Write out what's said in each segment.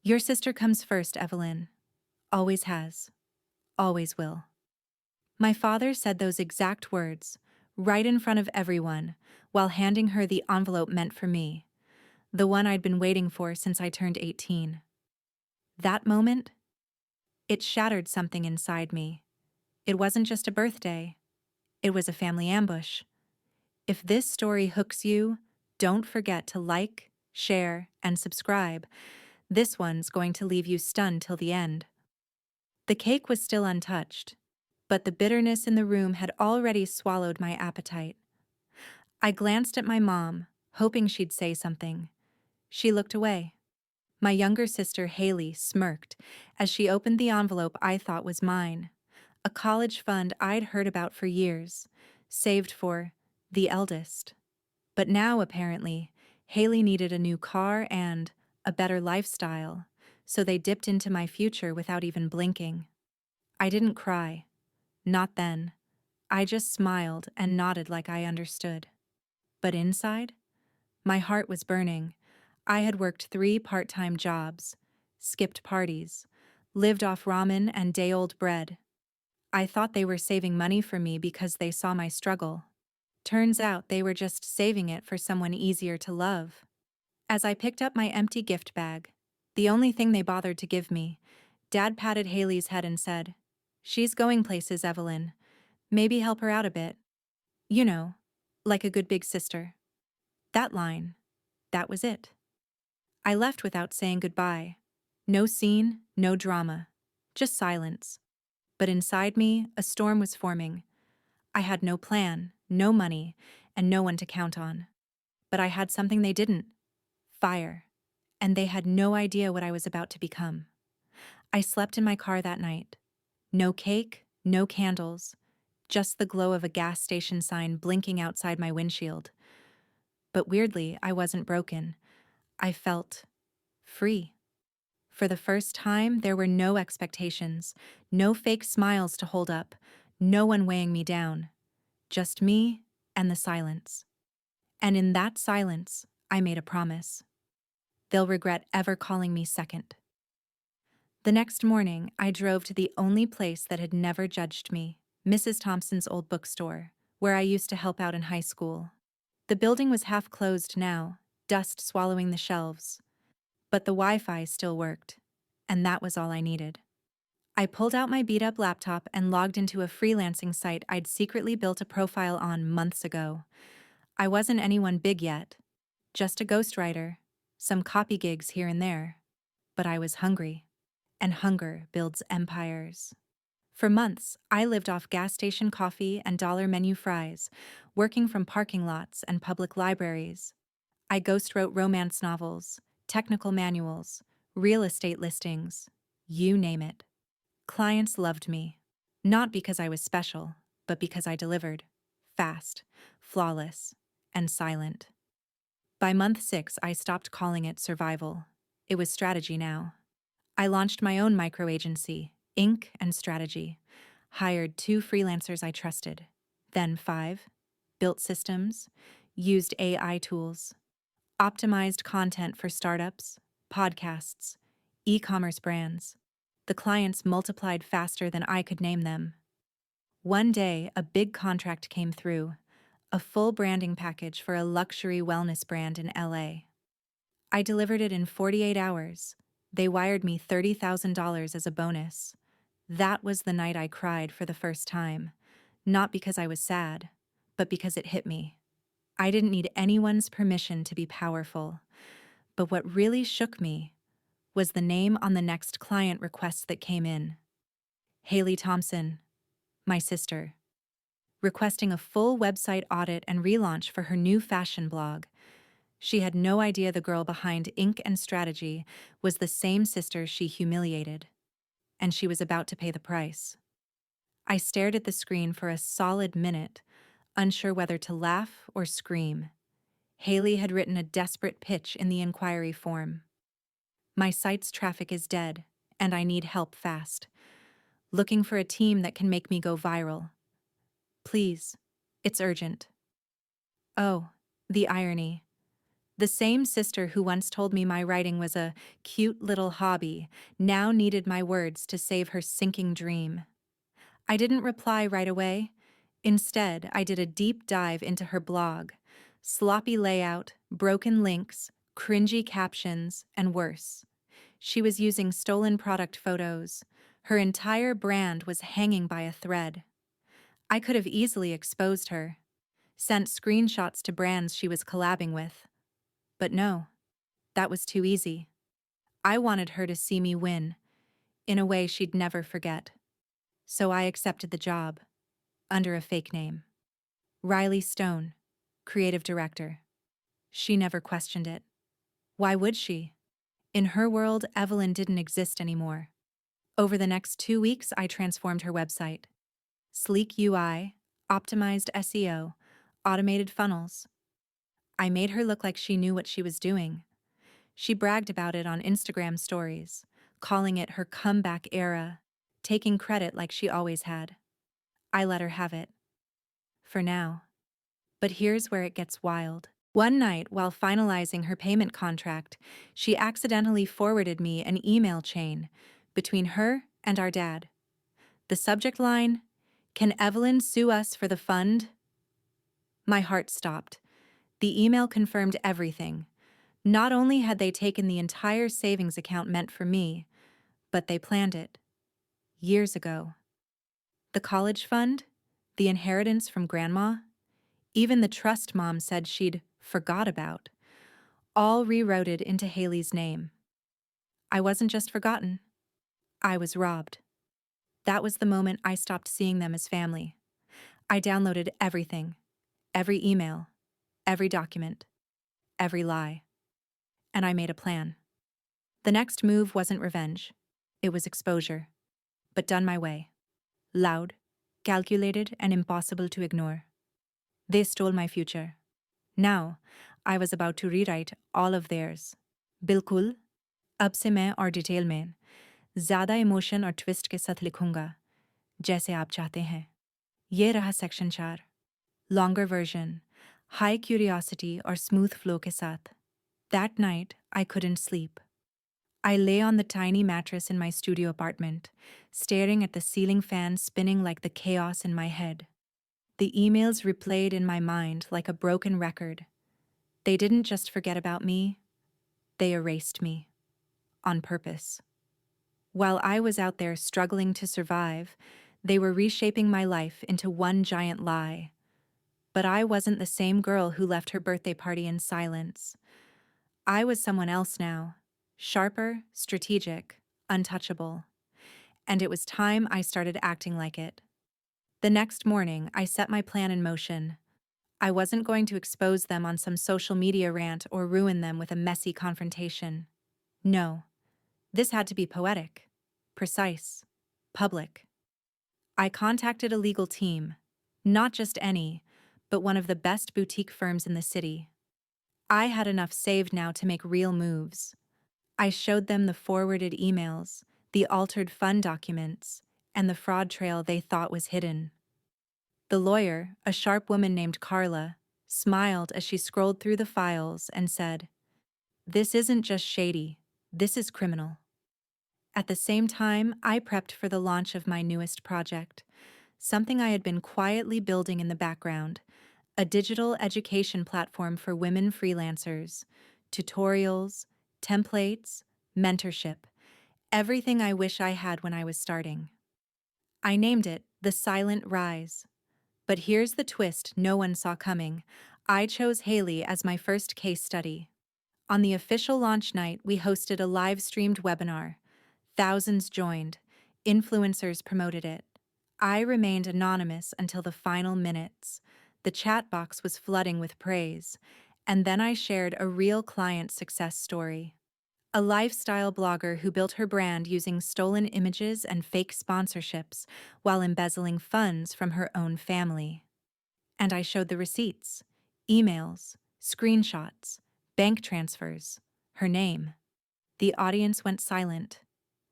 Your sister comes first, Evelyn. Always has. Always will. My father said those exact words, right in front of everyone, while handing her the envelope meant for me, the one I'd been waiting for since I turned 18. That moment, it shattered something inside me. It wasn't just a birthday. It was a family ambush. If this story hooks you, don't forget to like, share, and subscribe. This one's going to leave you stunned till the end. The cake was still untouched, but the bitterness in the room had already swallowed my appetite. I glanced at my mom, hoping she'd say something. She looked away. My younger sister, Haley, smirked as she opened the envelope I thought was mine, a college fund I'd heard about for years, saved for the eldest. But now, apparently, Haley needed a new car and a better lifestyle, so they dipped into my future without even blinking. I didn't cry. Not then. I just smiled and nodded like I understood. But inside, my heart was burning. I had worked 3 part-time jobs, skipped parties, lived off ramen and day-old bread. I thought they were saving money for me because they saw my struggle. Turns out they were just saving it for someone easier to love. As I picked up my empty gift bag, the only thing they bothered to give me, Dad patted Haley's head and said, "She's going places, Evelyn. Maybe help her out a bit. You know, like a good big sister." That line, that was it. I left without saying goodbye. No scene, no drama, just silence. But inside me, a storm was forming. I had no plan, no money, and no one to count on. But I had something they didn't: fire. And they had no idea what I was about to become. I slept in my car that night. No cake, no candles, just the glow of a gas station sign blinking outside my windshield. But weirdly, I wasn't broken. I felt free. For the first time, there were no expectations, no fake smiles to hold up, no one weighing me down. Just me and the silence. And in that silence, I made a promise. They'll regret ever calling me second. The next morning, I drove to the only place that had never judged me, Mrs. Thompson's old bookstore, where I used to help out in high school. The building was half closed now, dust swallowing the shelves. But the Wi-Fi still worked, and that was all I needed. I pulled out my beat-up laptop and logged into a freelancing site I'd secretly built a profile on months ago. I wasn't anyone big yet, just a ghostwriter, some copy gigs here and there. But I was hungry, and hunger builds empires. For months, I lived off gas station coffee and dollar menu fries, working from parking lots and public libraries. I ghostwrote romance novels, technical manuals, real estate listings, you name it. Clients loved me, not because I was special, but because I delivered, fast, flawless, and silent. By month 6, I stopped calling it survival. It was strategy now. I launched my own micro-agency, Ink and Strategy, hired 2 freelancers I trusted, then 5, built systems, used AI tools, optimized content for startups, podcasts, e-commerce brands. The clients multiplied faster than I could name them. One day, a big contract came through, a full branding package for a luxury wellness brand in LA. I delivered it in 48 hours. They wired me $30,000 as a bonus. That was the night I cried for the first time, not because I was sad, but because it hit me. I didn't need anyone's permission to be powerful. But what really shook me was the name on the next client request that came in. Haley Thompson, my sister, requesting a full website audit and relaunch for her new fashion blog. She had no idea the girl behind Ink and Strategy was the same sister she humiliated, and she was about to pay the price. I stared at the screen for a solid minute, unsure whether to laugh or scream. Haley had written a desperate pitch in the inquiry form. My site's traffic is dead, and I need help fast. Looking for a team that can make me go viral. Please, it's urgent. Oh, the irony. The same sister who once told me my writing was a cute little hobby now needed my words to save her sinking dream. I didn't reply right away. Instead, I did a deep dive into her blog. Sloppy layout, broken links, cringy captions, and worse. She was using stolen product photos. Her entire brand was hanging by a thread. I could have easily exposed her, sent screenshots to brands she was collabing with. But no, that was too easy. I wanted her to see me win, in a way she'd never forget. So I accepted the job, under a fake name. Riley Stone, creative director. She never questioned it. Why would she? In her world, Evelyn didn't exist anymore. Over the next 2 weeks, I transformed her website. Sleek UI, optimized SEO, automated funnels. I made her look like she knew what she was doing. She bragged about it on Instagram stories, calling it her comeback era, taking credit like she always had. I let her have it. For now. But here's where it gets wild. One night, while finalizing her payment contract, she accidentally forwarded me an email chain between her and our dad. The subject line, "Can Evelyn sue us for the fund?" My heart stopped. The email confirmed everything. Not only had they taken the entire savings account meant for me, but they planned it. Years ago. The college fund? The inheritance from grandma? Even the trust mom said she'd forgot about. All rerouted into Haley's name. I wasn't just forgotten. I was robbed. That was the moment I stopped seeing them as family. I downloaded everything. Every email. Every document. Every lie. And I made a plan. The next move wasn't revenge. It was exposure. But done my way. Loud, calculated, and impossible to ignore. They stole my future. Now, I was about to rewrite all of theirs. बिल्कुल, अब से मैं और detail में ज़्यादा emotion और twist के साथ लिखूंगा, जैसे आप चाहते हैं. ये रहा section 4. Longer version, high curiosity और smooth flow के साथ. That night, I couldn't sleep. I lay on the tiny mattress in my studio apartment, staring at the ceiling fan spinning like the chaos in my head. The emails replayed in my mind like a broken record. They didn't just forget about me, they erased me. On purpose. While I was out there struggling to survive, they were reshaping my life into one giant lie. But I wasn't the same girl who left her birthday party in silence. I was someone else now. Sharper, strategic, untouchable. And it was time I started acting like it. The next morning, I set my plan in motion. I wasn't going to expose them on some social media rant or ruin them with a messy confrontation. No. This had to be poetic, precise, public. I contacted a legal team, not just any, but one of the best boutique firms in the city. I had enough saved now to make real moves. I showed them the forwarded emails, the altered fund documents, and the fraud trail they thought was hidden. The lawyer, a sharp woman named Carla, smiled as she scrolled through the files and said, "This isn't just shady, this is criminal." At the same time, I prepped for the launch of my newest project, something I had been quietly building in the background, a digital education platform for women freelancers, tutorials, templates, mentorship, everything I wish I had when I was starting. I named it The Silent Rise. But here's the twist no one saw coming. I chose Haley as my first case study. On the official launch night, we hosted a live-streamed webinar. Thousands joined. Influencers promoted it. I remained anonymous until the final minutes. The chat box was flooding with praise. And then I shared a real client success story. A lifestyle blogger who built her brand using stolen images and fake sponsorships while embezzling funds from her own family. And I showed the receipts, emails, screenshots, bank transfers, her name. The audience went silent,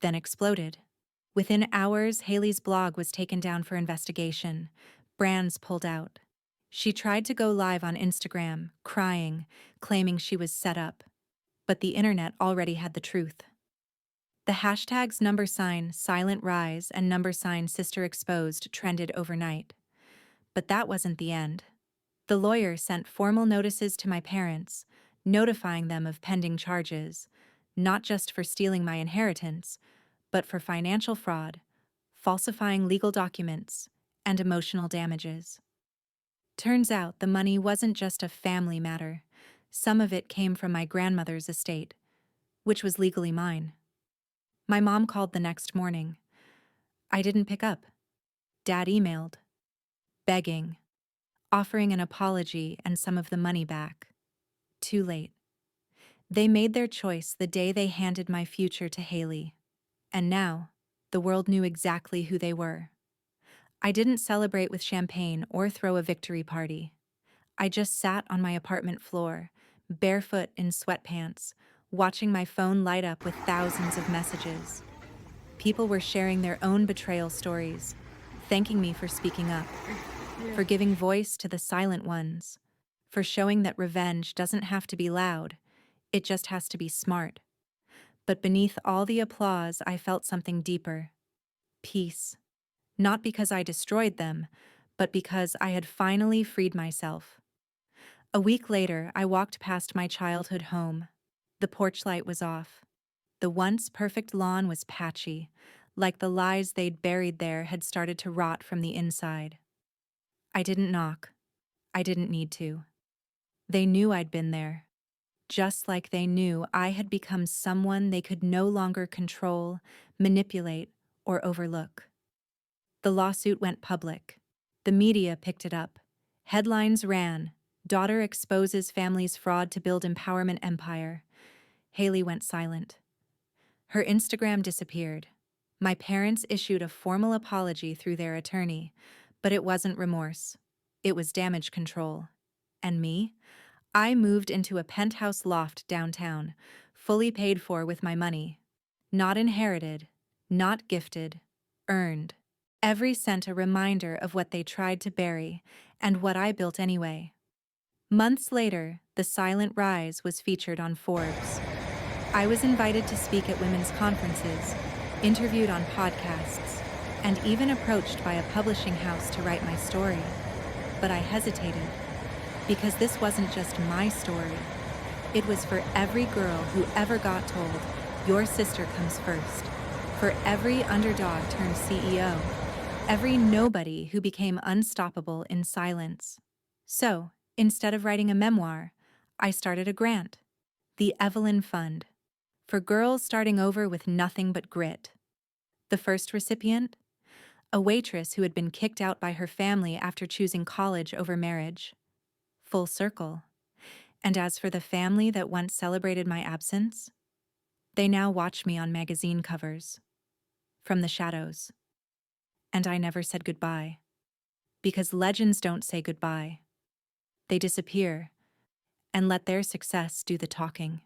then exploded. Within hours, Haley's blog was taken down for investigation. Brands pulled out. She tried to go live on Instagram, crying, claiming she was set up. But the internet already had the truth. The hashtags #silent rise and #sister exposed trended overnight. But that wasn't the end. The lawyer sent formal notices to my parents, notifying them of pending charges, not just for stealing my inheritance, but for financial fraud, falsifying legal documents, and emotional damages. Turns out the money wasn't just a family matter. Some of it came from my grandmother's estate, which was legally mine. My mom called the next morning. I didn't pick up. Dad emailed, begging, offering an apology and some of the money back. Too late. They made their choice the day they handed my future to Haley. And now, the world knew exactly who they were. I didn't celebrate with champagne or throw a victory party. I just sat on my apartment floor, barefoot in sweatpants, watching my phone light up with thousands of messages. People were sharing their own betrayal stories, thanking me for speaking up, for giving voice to the silent ones, for showing that revenge doesn't have to be loud, it just has to be smart. But beneath all the applause, I felt something deeper. Peace. Not because I destroyed them, but because I had finally freed myself. A week later, I walked past my childhood home. The porch light was off. The once perfect lawn was patchy, like the lies they'd buried there had started to rot from the inside. I didn't knock. I didn't need to. They knew I'd been there, just like they knew I had become someone they could no longer control, manipulate, or overlook. The lawsuit went public. The media picked it up. Headlines ran, "Daughter exposes family's fraud to build empowerment empire." Haley went silent. Her Instagram disappeared. My parents issued a formal apology through their attorney, but it wasn't remorse. It was damage control. And me? I moved into a penthouse loft downtown, fully paid for with my money. Not inherited, not gifted, earned. Every cent a reminder of what they tried to bury and what I built anyway. Months later, The Silent Rise was featured on Forbes. I was invited to speak at women's conferences, interviewed on podcasts, and even approached by a publishing house to write my story. But I hesitated, because this wasn't just my story. It was for every girl who ever got told, "Your sister comes first." For every underdog turned CEO. Every nobody who became unstoppable in silence. So, instead of writing a memoir, I started a grant, the Evelyn Fund, for girls starting over with nothing but grit. The first recipient? A waitress who had been kicked out by her family after choosing college over marriage. Full circle. And as for the family that once celebrated my absence, they now watch me on magazine covers. From the shadows. And I never said goodbye. Because legends don't say goodbye. They disappear and let their success do the talking.